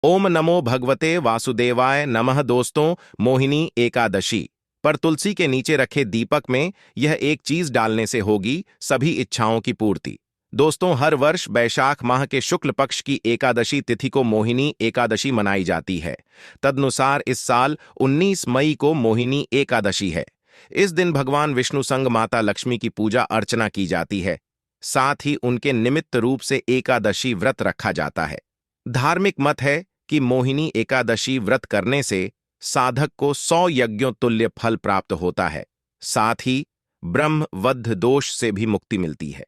ओम नमो भगवते वासुदेवाय नमः। दोस्तों, मोहिनी एकादशी पर तुलसी के नीचे रखे दीपक में यह एक चीज डालने से होगी सभी इच्छाओं की पूर्ति। दोस्तों, हर वर्ष वैशाख माह के शुक्ल पक्ष की एकादशी तिथि को मोहिनी एकादशी मनाई जाती है। तदनुसार इस साल 19 मई को मोहिनी एकादशी है। इस दिन भगवान विष्णु संग माता लक्ष्मी की पूजा अर्चना की जाती है। साथ ही उनके निमित्त रूप से एकादशी व्रत रखा जाता है। धार्मिक मत है कि मोहिनी एकादशी व्रत करने से साधक को 100 यज्ञों तुल्य फल प्राप्त होता है। साथ ही ब्रह्मवध दोष से भी मुक्ति मिलती है।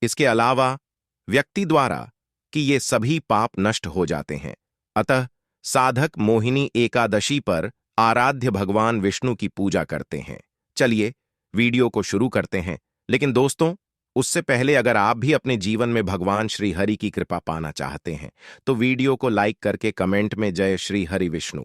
इसके अलावा व्यक्ति द्वारा कि ये सभी पाप नष्ट हो जाते हैं। अतः साधक मोहिनी एकादशी पर आराध्य भगवान विष्णु की पूजा करते हैं। चलिए वीडियो को शुरू करते हैं। लेकिन दोस्तों, उससे पहले अगर आप भी अपने जीवन में भगवान श्री हरि की कृपा पाना चाहते हैं तो वीडियो को लाइक करके कमेंट में जय श्री हरि विष्णु,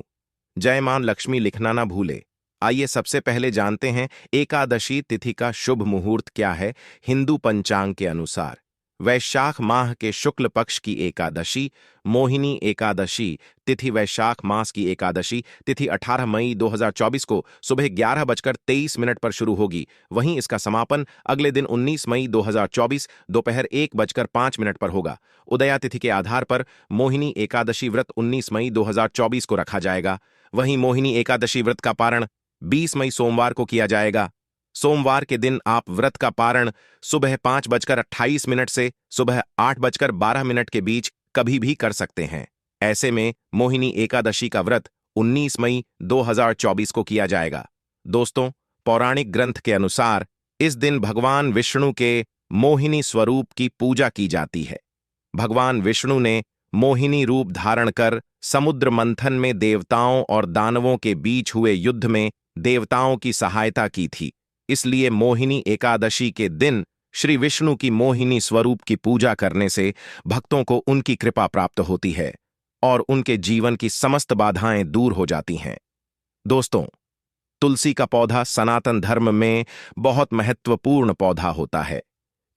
जय मां लक्ष्मी लिखना ना भूले। आइए सबसे पहले जानते हैं एकादशी तिथि का शुभ मुहूर्त क्या है। हिंदू पंचांग के अनुसार वैशाख माह के शुक्ल पक्ष की एकादशी मोहिनी एकादशी तिथि वैशाख मास की एकादशी तिथि 18 मई 2024 को सुबह 11:23 पर शुरू होगी। वहीं इसका समापन अगले दिन 19 मई 2024 दोपहर 1:05 पर होगा। उदया तिथि के आधार पर मोहिनी एकादशी व्रत 19 मई 2024 को रखा जाएगा। वहीं मोहिनी एकादशी व्रत का पारण 20 मई सोमवार को किया जाएगा। सोमवार के दिन आप व्रत का पारण सुबह 5:28 से सुबह 8:12 के बीच कभी भी कर सकते हैं। ऐसे में मोहिनी एकादशी का व्रत 19 मई 2024 को किया जाएगा। दोस्तों, पौराणिक ग्रंथ के अनुसार इस दिन भगवान विष्णु के मोहिनी स्वरूप की पूजा की जाती है। भगवान विष्णु ने मोहिनी रूप धारण कर समुद्र मंथन में देवताओं और दानवों के बीच हुए युद्ध में देवताओं की सहायता की थी। इसलिए मोहिनी एकादशी के दिन श्री विष्णु की मोहिनी स्वरूप की पूजा करने से भक्तों को उनकी कृपा प्राप्त होती है और उनके जीवन की समस्त बाधाएं दूर हो जाती हैं। दोस्तों, तुलसी का पौधा सनातन धर्म में बहुत महत्वपूर्ण पौधा होता है,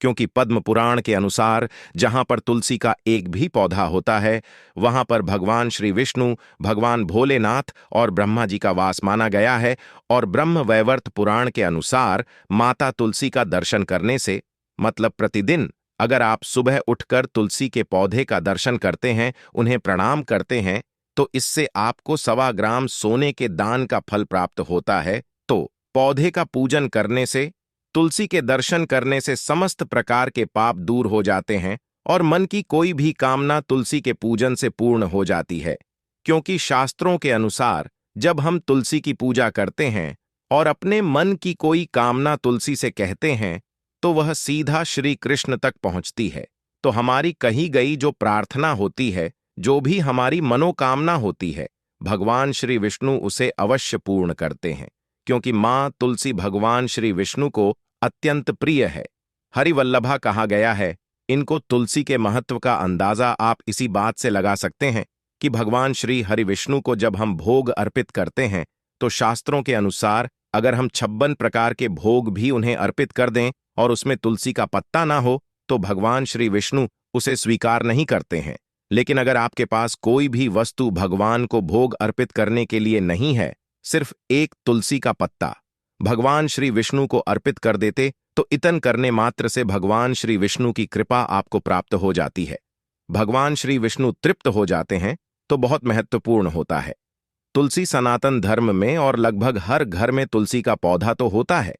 क्योंकि पद्म पुराण के अनुसार जहां पर तुलसी का एक भी पौधा होता है वहां पर भगवान श्री विष्णु, भगवान भोलेनाथ और ब्रह्मा जी का वास माना गया है। और ब्रह्म वैवर्त पुराण के अनुसार माता तुलसी का दर्शन करने से, मतलब प्रतिदिन अगर आप सुबह उठकर तुलसी के पौधे का दर्शन करते हैं, उन्हें प्रणाम करते हैं, तो इससे आपको 1.25 ग्राम सोने के दान का फल प्राप्त होता है। तो पौधे का पूजन करने से, तुलसी के दर्शन करने से समस्त प्रकार के पाप दूर हो जाते हैं और मन की कोई भी कामना तुलसी के पूजन से पूर्ण हो जाती है। क्योंकि शास्त्रों के अनुसार जब हम तुलसी की पूजा करते हैं और अपने मन की कोई कामना तुलसी से कहते हैं तो वह सीधा श्री कृष्ण तक पहुंचती है। तो हमारी कही गई जो प्रार्थना होती है, जो भी हमारी मनोकामना होती है, भगवान श्री विष्णु उसे अवश्य पूर्ण करते हैं। क्योंकि मां तुलसी भगवान श्री विष्णु को अत्यंत प्रिय है। हरिवल्लभा कहा गया है। इनको तुलसी के महत्व का अंदाजा आप इसी बात से लगा सकते हैं कि भगवान श्री हरि विष्णु को जब हम भोग अर्पित करते हैं तो शास्त्रों के अनुसार अगर हम 56 प्रकार के भोग भी उन्हें अर्पित कर दें और उसमें तुलसी का पत्ता ना हो तो भगवान श्री विष्णु उसे स्वीकार नहीं करते हैं। लेकिन अगर आपके पास कोई भी वस्तु भगवान को भोग अर्पित करने के लिए नहीं है, सिर्फ एक तुलसी का पत्ता भगवान श्री विष्णु को अर्पित कर देते तो इतन करने मात्र से भगवान श्री विष्णु की कृपा आपको प्राप्त हो जाती है। भगवान श्री विष्णु तृप्त हो जाते हैं तो बहुत महत्वपूर्ण होता है। तुलसी सनातन धर्म में और लगभग हर घर में तुलसी का पौधा तो होता है।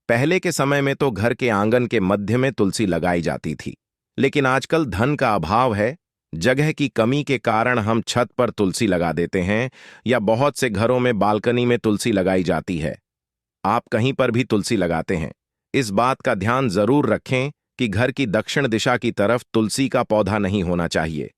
पहले के समय में तो घर के आंगन के मध्य में तुलसी लगाई जाती थी, लेकिन आजकल धन का अभाव है, जगह की कमी के कारण हम छत पर तुलसी लगा देते हैं या बहुत से घरों में बालकनी में तुलसी लगाई जाती है। आप कहीं पर भी तुलसी लगाते हैं, इस बात का ध्यान जरूर रखें कि घर की दक्षिण दिशा की तरफ तुलसी का पौधा नहीं होना चाहिए।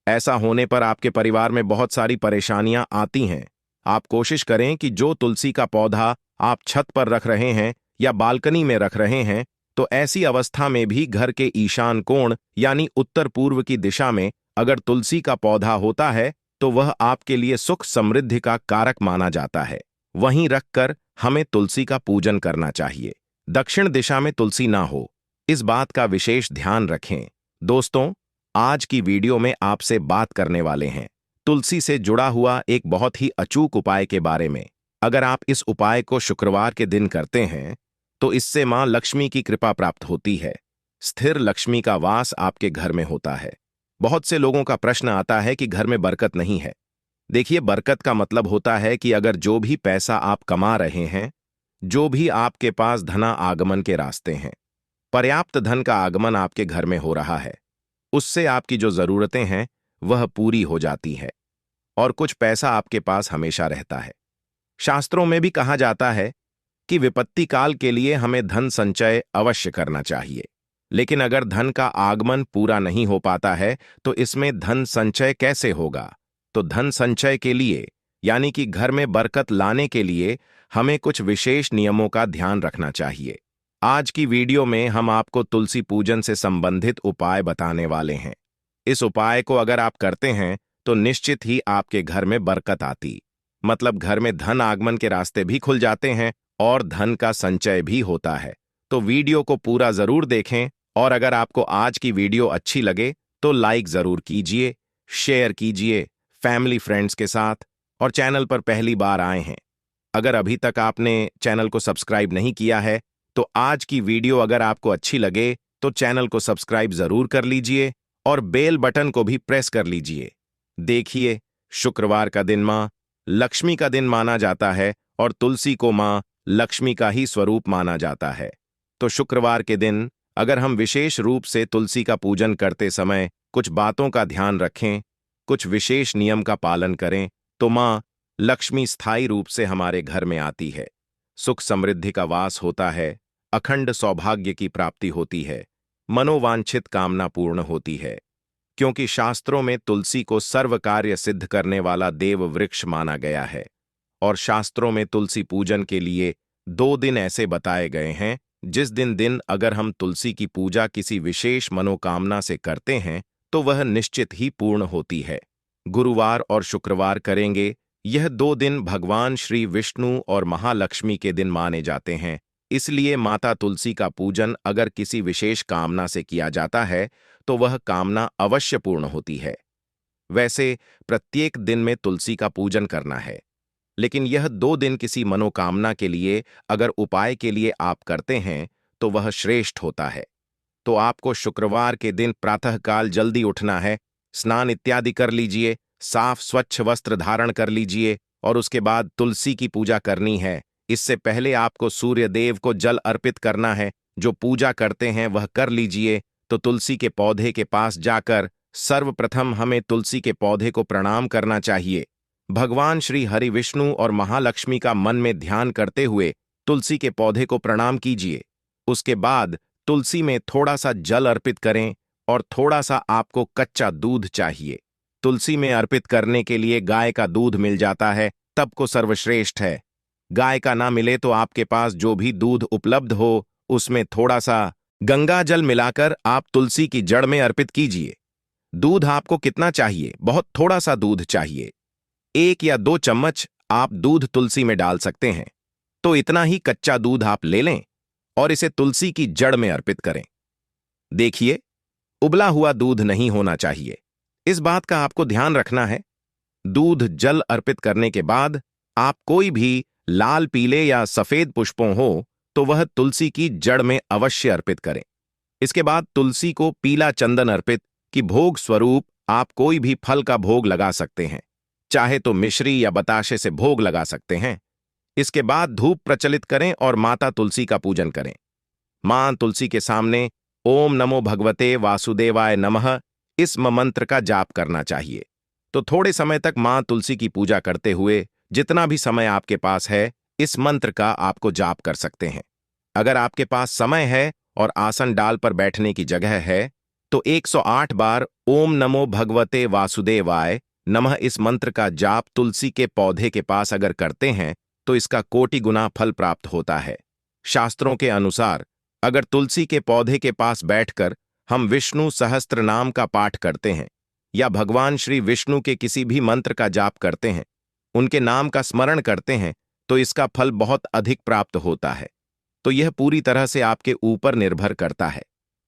ऐसा होने पर आपके परिवार में बहुत सारी परेशानियां आती हैं। आप कोशिश करें कि जो तुलसी का पौधा आप छत पर रख रहे हैं या बालकनी में रख रहे हैं, तो ऐसी अवस्था में भी घर के ईशान कोण यानी उत्तर पूर्व की दिशा में अगर तुलसी का पौधा होता है तो वह आपके लिए सुख समृद्धि का कारक माना जाता है। वहीं रखकर हमें तुलसी का पूजन करना चाहिए। दक्षिण दिशा में तुलसी ना हो, इस बात का विशेष ध्यान रखें। दोस्तों, आज की वीडियो में आपसे बात करने वाले हैं तुलसी से जुड़ा हुआ एक बहुत ही अचूक उपाय के बारे में। अगर आप इस उपाय को शुक्रवार के दिन करते हैं तो इससे मां लक्ष्मी की कृपा प्राप्त होती है। स्थिर लक्ष्मी का वास आपके घर में होता है। बहुत से लोगों का प्रश्न आता है कि घर में बरकत नहीं है। देखिए, बरकत का मतलब होता है कि अगर जो भी पैसा आप कमा रहे हैं, जो भी आपके पास धना आगमन के रास्ते हैं, पर्याप्त धन का आगमन आपके घर में हो रहा है, उससे आपकी जो जरूरतें हैं वह पूरी हो जाती है और कुछ पैसा आपके पास हमेशा रहता है। शास्त्रों में भी कहा जाता है कि विपत्ति काल के लिए हमें धन संचय अवश्य करना चाहिए। लेकिन अगर धन का आगमन पूरा नहीं हो पाता है तो इसमें धन संचय कैसे होगा? तो धन संचय के लिए, यानी कि घर में बरकत लाने के लिए, हमें कुछ विशेष नियमों का ध्यान रखना चाहिए। आज की वीडियो में हम आपको तुलसी पूजन से संबंधित उपाय बताने वाले हैं। इस उपाय को अगर आप करते हैं तो निश्चित ही आपके घर में बरकत आती, मतलब घर में धन आगमन के रास्ते भी खुल जाते हैं और धन का संचय भी होता है। तो वीडियो को पूरा जरूर देखें और अगर आपको आज की वीडियो अच्छी लगे तो लाइक जरूर कीजिए, शेयर कीजिए फैमिली फ्रेंड्स के साथ, और चैनल पर पहली बार आए हैं, अगर अभी तक आपने चैनल को सब्सक्राइब नहीं किया है तो आज की वीडियो अगर आपको अच्छी लगे तो चैनल को सब्सक्राइब जरूर कर लीजिए और बेल बटन को भी प्रेस कर लीजिए। देखिए, शुक्रवार का दिन मां लक्ष्मी का दिन माना जाता है और तुलसी को मां लक्ष्मी का ही स्वरूप माना जाता है। तो शुक्रवार के दिन अगर हम विशेष रूप से तुलसी का पूजन करते समय कुछ बातों का ध्यान रखें, कुछ विशेष नियम का पालन करें, तो मां लक्ष्मी स्थायी रूप से हमारे घर में आती है, सुख समृद्धि का वास होता है, अखंड सौभाग्य की प्राप्ति होती है, मनोवांछित कामना पूर्ण होती है। क्योंकि शास्त्रों में तुलसी को सर्व कार्य सिद्ध करने वाला देव वृक्ष माना गया है और शास्त्रों में तुलसी पूजन के लिए 2 दिन ऐसे बताए गए हैं जिस दिन अगर हम तुलसी की पूजा किसी विशेष मनोकामना से करते हैं तो वह निश्चित ही पूर्ण होती है। गुरुवार और शुक्रवार करेंगे। यह 2 दिन भगवान श्री विष्णु और महालक्ष्मी के दिन माने जाते हैं, इसलिए माता तुलसी का पूजन अगर किसी विशेष कामना से किया जाता है तो वह कामना अवश्य पूर्ण होती है। वैसे प्रत्येक दिन में तुलसी का पूजन करना है, लेकिन यह 2 दिन किसी मनोकामना के लिए अगर उपाय के लिए आप करते हैं तो वह श्रेष्ठ होता है। तो आपको शुक्रवार के दिन प्रातःकाल जल्दी उठना है, स्नान इत्यादि कर लीजिए, साफ स्वच्छ वस्त्र धारण कर लीजिए और उसके बाद तुलसी की पूजा करनी है। इससे पहले आपको सूर्य देव को जल अर्पित करना है। जो पूजा करते हैं वह कर लीजिए। तो तुलसी के पौधे के पास जाकर सर्वप्रथम हमें तुलसी के पौधे को प्रणाम करना चाहिए। भगवान श्री हरि विष्णु और महालक्ष्मी का मन में ध्यान करते हुए तुलसी के पौधे को प्रणाम कीजिए। उसके बाद तुलसी में थोड़ा सा जल अर्पित करें और थोड़ा सा आपको कच्चा दूध चाहिए। तुलसी में अर्पित करने के लिए गाय का दूध मिल जाता है तब को सर्वश्रेष्ठ है। गाय का ना मिले तो आपके पास जो भी दूध उपलब्ध हो उसमें थोड़ा सा गंगा जल मिलाकर आप तुलसी की जड़ में अर्पित कीजिए। दूध आपको कितना चाहिए? बहुत थोड़ा सा दूध चाहिए, 1 या 2 चम्मच आप दूध तुलसी में डाल सकते हैं। तो इतना ही कच्चा दूध आप ले लें और इसे तुलसी की जड़ में अर्पित करें। देखिए, उबला हुआ दूध नहीं होना चाहिए, इस बात का आपको ध्यान रखना है। दूध जल अर्पित करने के बाद आप कोई भी लाल, पीले या सफेद पुष्पों हो तो वह तुलसी की जड़ में अवश्य अर्पित करें। इसके बाद तुलसी को पीला चंदन अर्पित कि भोग स्वरूप आप कोई भी फल का भोग लगा सकते हैं, चाहे तो मिश्री या बताशे से भोग लगा सकते हैं। इसके बाद धूप प्रचलित करें और माता तुलसी का पूजन करें। मां तुलसी के सामने ओम नमो भगवते वासुदेवाय नमः इस मंत्र का जाप करना चाहिए। तो थोड़े समय तक मां तुलसी की पूजा करते हुए जितना भी समय आपके पास है इस मंत्र का आपको जाप कर सकते हैं। अगर आपके पास समय है और आसन डाल पर बैठने की जगह है तो 108 बार ओम नमो भगवते वासुदेवाय नमः इस मंत्र का जाप तुलसी के पौधे के पास अगर करते हैं तो इसका कोटि गुना फल प्राप्त होता है। शास्त्रों के अनुसार अगर तुलसी के पौधे के पास बैठकर हम विष्णु सहस्त्र नाम का पाठ करते हैं या भगवान श्री विष्णु के किसी भी मंत्र का जाप करते हैं, उनके नाम का स्मरण करते हैं, तो इसका फल बहुत अधिक प्राप्त होता है। तो यह पूरी तरह से आपके ऊपर निर्भर करता है।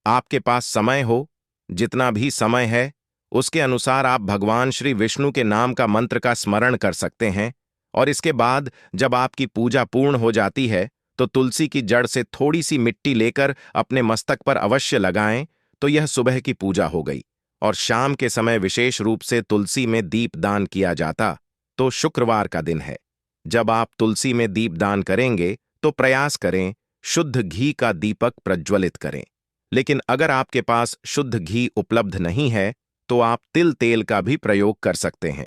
आपके पास समय हो, जितना भी समय है उसके अनुसार आप भगवान श्री विष्णु के नाम का मंत्र का स्मरण कर सकते हैं और इसके बाद जब आपकी पूजा पूर्ण हो जाती है तो तुलसी की जड़ से थोड़ी सी मिट्टी लेकर अपने मस्तक पर अवश्य लगाएं तो यह सुबह की पूजा हो गई। और शाम के समय विशेष रूप से तुलसी में दीप दान किया जाता तो शुक्रवार का दिन है। जब आप तुलसी में दीप दान करेंगे तो प्रयास करें शुद्ध घी का दीपक प्रज्वलित करें। लेकिन अगर आपके पास शुद्ध घी उपलब्ध नहीं है तो आप तिल तेल का भी प्रयोग कर सकते हैं।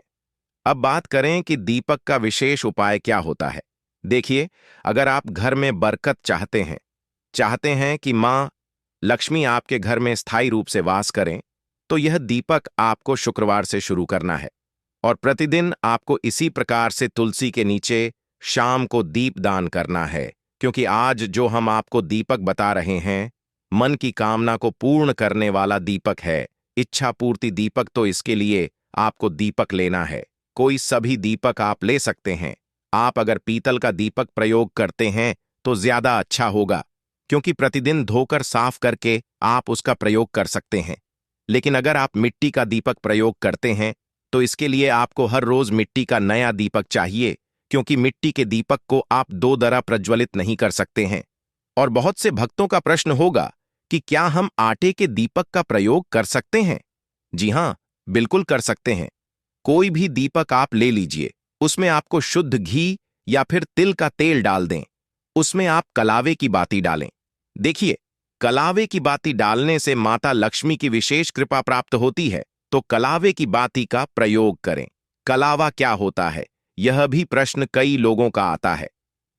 अब बात करें कि दीपक का विशेष उपाय क्या होता है। देखिए, अगर आप घर में बरकत चाहते हैं कि मां लक्ष्मी आपके घर में स्थायी रूप से वास करें, तो यह दीपक आपको शुक्रवार से शुरू करना है और प्रतिदिन आपको इसी प्रकार से तुलसी के नीचे शाम को दीप दान करना है। क्योंकि आज जो हम आपको दीपक बता रहे हैं, मन की कामना को पूर्ण करने वाला दीपक है, इच्छा पूर्ति दीपक। तो इसके लिए आपको दीपक लेना है। कोई सभी दीपक आप ले सकते हैं। आप अगर पीतल का दीपक प्रयोग करते हैं तो ज्यादा अच्छा होगा, क्योंकि प्रतिदिन धोकर साफ करके आप उसका प्रयोग कर सकते हैं। लेकिन अगर आप मिट्टी का दीपक प्रयोग करते हैं तो इसके लिए आपको हर रोज मिट्टी का नया दीपक चाहिए, क्योंकि मिट्टी के दीपक को आप दो दरा प्रज्वलित नहीं कर सकते हैं। और बहुत से भक्तों का प्रश्न होगा कि क्या हम आटे के दीपक का प्रयोग कर सकते हैं? जी हां, बिल्कुल कर सकते हैं। कोई भी दीपक आप ले लीजिए, उसमें आपको शुद्ध घी या फिर तिल का तेल डाल दें, उसमें आप कलावे की बाती डालें। देखिए, कलावे की बाती डालने से माता लक्ष्मी की विशेष कृपा प्राप्त होती है, तो कलावे की बाती का प्रयोग करें। कलावा क्या होता है, यह भी प्रश्न कई लोगों का आता है।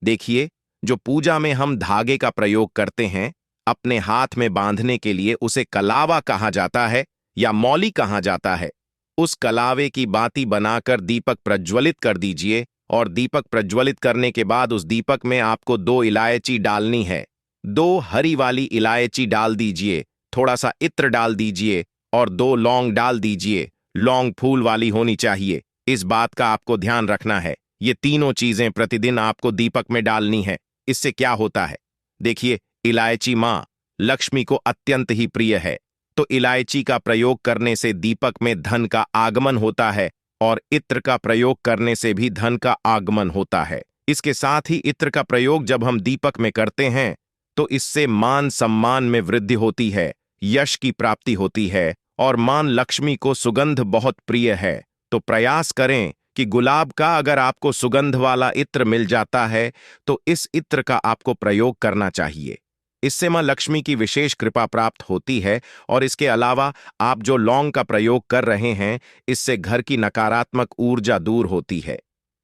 देखिए, जो पूजा में हम धागे का प्रयोग करते हैं अपने हाथ में बांधने के लिए, उसे कलावा कहा जाता है या मौली कहा जाता है। उस कलावे की बाती बनाकर दीपक प्रज्वलित कर दीजिए और दीपक प्रज्वलित करने के बाद उस दीपक में आपको 2 इलायची डालनी है। 2 हरी वाली इलायची डाल दीजिए, थोड़ा सा इत्र डाल दीजिए और 2 लौंग डाल दीजिए। लौंग फूल वाली होनी चाहिए, इस बात का आपको ध्यान रखना है। ये तीनों चीजें प्रतिदिन आपको दीपक में डालनी है। इससे क्या होता है, देखिए, इलायची मां लक्ष्मी को अत्यंत ही प्रिय है, तो इलायची का प्रयोग करने से दीपक में धन का आगमन होता है और इत्र का प्रयोग करने से भी धन का आगमन होता है। इसके साथ ही इत्र का प्रयोग जब हम दीपक में करते हैं तो इससे मान सम्मान में वृद्धि होती है, यश की प्राप्ति होती है और मां लक्ष्मी को सुगंध बहुत प्रिय है। तो प्रयास करें कि गुलाब का अगर आपको सुगंध वाला इत्र मिल जाता है तो इस इत्र का आपको प्रयोग करना चाहिए। इससे मां लक्ष्मी की विशेष कृपा प्राप्त होती है। और इसके अलावा आप जो लौंग का प्रयोग कर रहे हैं, इससे घर की नकारात्मक ऊर्जा दूर होती है।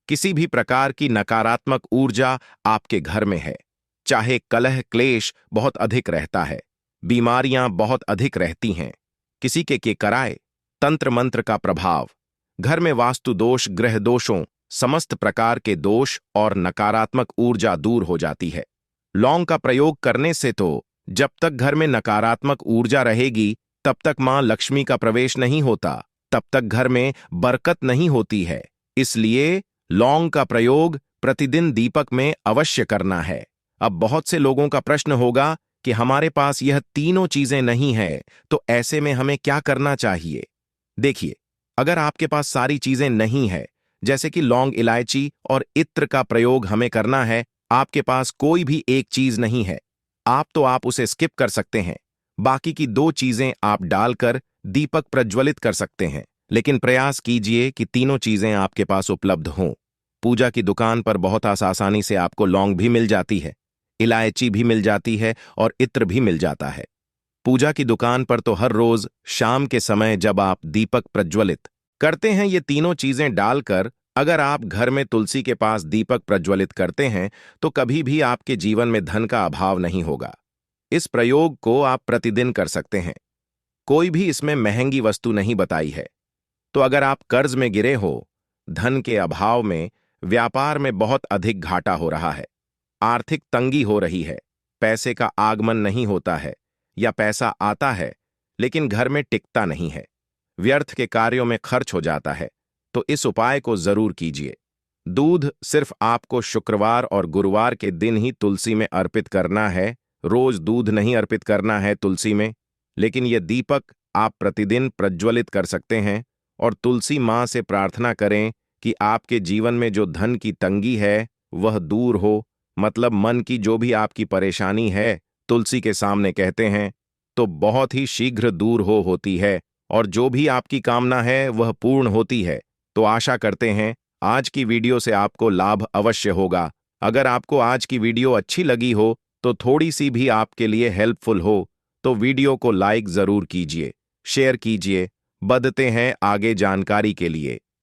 किसी भी प्रकार की नकारात्मक ऊर्जा आपके घर में है, चाहे कलह क्लेश बहुत अधिक रहता है, बीमारियां बहुत अधिक रहती हैं, किसी के कराए तंत्र मंत्र का प्रभाव, घर में वास्तु दोष, ग्रह दोषों, समस्त प्रकार के दोष और नकारात्मक ऊर्जा दूर हो जाती है। लौंग का प्रयोग करने से तो जब तक घर में नकारात्मक ऊर्जा रहेगी तब तक मां लक्ष्मी का प्रवेश नहीं होता, तब तक घर में बरकत नहीं होती है। इसलिए लौंग का प्रयोग प्रतिदिन दीपक में अवश्य करना है। अब बहुत से लोगों का प्रश्न होगा कि हमारे पास यह तीनों चीजें नहीं है, तो ऐसे में हमें क्या करना चाहिए? देखिए, अगर आपके पास सारी चीजें नहीं है, जैसे कि लौंग, इलायची और इत्र का प्रयोग हमें करना है, आपके पास कोई भी एक चीज नहीं है, आप उसे स्किप कर सकते हैं। बाकी की 2 चीजें आप डालकर दीपक प्रज्वलित कर सकते हैं। लेकिन प्रयास कीजिए कि तीनों चीजें आपके पास उपलब्ध हों। पूजा की दुकान पर बहुत आसानी से आपको लौंग भी मिल जाती है, इलायची भी मिल जाती है और इत्र भी मिल जाता है। पूजा की दुकान पर तो हर रोज शाम के समय जब आप दीपक प्रज्वलित करते हैं, ये तीनों चीजें डालकर अगर आप घर में तुलसी के पास दीपक प्रज्वलित करते हैं तो कभी भी आपके जीवन में धन का अभाव नहीं होगा। इस प्रयोग को आप प्रतिदिन कर सकते हैं। कोई भी इसमें महंगी वस्तु नहीं बताई है। तो अगर आप कर्ज में गिरे हो, धन के अभाव में, व्यापार में बहुत अधिक घाटा हो रहा है, आर्थिक तंगी हो रही है, पैसे का आगमन नहीं होता है या पैसा आता है लेकिन घर में टिकता नहीं है, व्यर्थ के कार्यों में खर्च हो जाता है, तो इस उपाय को जरूर कीजिए। दूध सिर्फ आपको शुक्रवार और गुरुवार के दिन ही तुलसी में अर्पित करना है, रोज दूध नहीं अर्पित करना है तुलसी में। लेकिन यह दीपक आप प्रतिदिन प्रज्वलित कर सकते हैं और तुलसी माँ से प्रार्थना करें कि आपके जीवन में जो धन की तंगी है वह दूर हो, मतलब मन की जो भी आपकी परेशानी है तुलसी के सामने कहते हैं तो बहुत ही शीघ्र दूर होती है और जो भी आपकी कामना है वह पूर्ण होती है। तो आशा करते हैं आज की वीडियो से आपको लाभ अवश्य होगा। अगर आपको आज की वीडियो अच्छी लगी हो तो थोड़ी सी भी आपके लिए हेल्पफुल हो तो वीडियो को लाइक जरूर कीजिए, शेयर कीजिए। बढ़ते हैं आगे जानकारी के लिए।